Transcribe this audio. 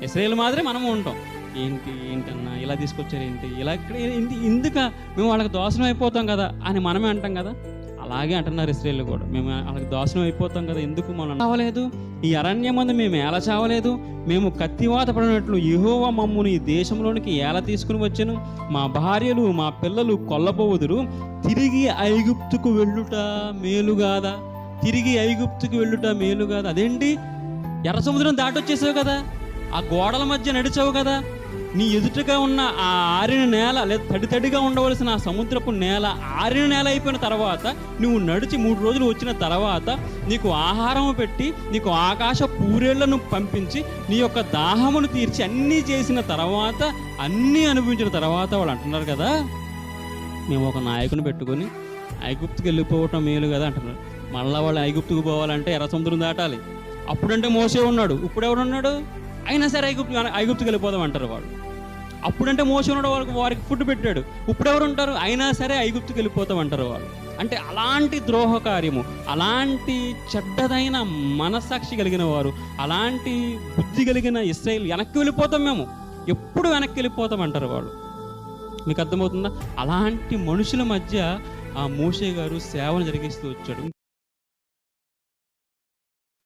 ఇశ్రాయేలు మాదిరి మనము ఉంటాం. ఏంటన్నా ఇలా తీసుకొచ్చారు, ఏంటి ఇలా ఇక్కడ ఎందుక మేము వాళ్ళకి దోషం అయిపోతాం కదా అని మనమే అంటాం కదా. అలాగే అంటున్నారు ఇశ్రాయేలు కూడా, మేము వాళ్ళకి దోషం అయిపోతాం కదా, ఎందుకు మనం చావలేదు, ఈ అరణ్యమందు మేము ఎలా చావలేదు, మేము కత్తివాత పడినట్లు యెహోవా మమ్మును ఈ దేశంలోనికి ఎలా తీసుకుని వచ్చాను, మా భార్యలు మా పిల్లలు కొల్లపోవుదురు, తిరిగి ఐగుప్తుకు వెళ్ళుట మేలుగాదా, తిరిగి ఐగుప్తుకు వెళ్ళుట మేలుగాదా. అదేంటి, ఎర్ర సముద్రం దాటొచ్చేసావు కదా, ఆ గోడల మధ్య నడిచావు కదా, నీ ఎదుటగా ఉన్న ఆ ఆరిన నేల లేదా తడిగా ఉండవలసిన ఆ సముద్రపు నేల ఆరిన నేల అయిపోయిన తర్వాత నువ్వు నడిచి 3 రోజులు వచ్చిన తర్వాత నీకు ఆహారం పెట్టి నీకు ఆకాశ పూరేళ్లను పంపించి నీ యొక్క దాహమును తీర్చి అన్నీ చేసిన తర్వాత అన్నీ అనుభవించిన తర్వాత వాళ్ళు అంటున్నారు కదా, మేము ఒక నాయకుని పెట్టుకొని ఐగుప్తుకి వెళ్ళిపోవటం మేలు కదా అంటున్నారు. మళ్ళీ వాళ్ళు ఐగుప్తుకు పోవాలంటే ఎర్ర సముద్రం దాటాలి. అప్పుడంటే మోసే ఉన్నాడు, ఇప్పుడు ఎవడున్నాడు, అయినా సరే ఐగుప్తుకి వెళ్ళిపోదాం అంటారు వాళ్ళు. అప్పుడంటే మోసే ఉన్నాడు, వారికి ఫుడ్ పెట్టాడు, ఇప్పుడు ఎవరు ఉంటారు, అయినా సరే ఐగుప్తుకి వెళ్ళిపోతాం అంటారు వాళ్ళు. అంటే అలాంటి ద్రోహ కార్యము, అలాంటి చెడ్డదైన మనస్సాక్షి కలిగిన వారు, అలాంటి బుద్ధి కలిగిన ఇశ్రాయేలు వెనక్కి వెళ్ళిపోతాం, మేము ఎప్పుడు వెనక్కి వెళ్ళిపోతాం అంటారు వాళ్ళు. మీకు అర్థమవుతుందా? అలాంటి మనుషుల మధ్య ఆ మోషే గారు సేవను జరిగిస్తూ వచ్చాడు.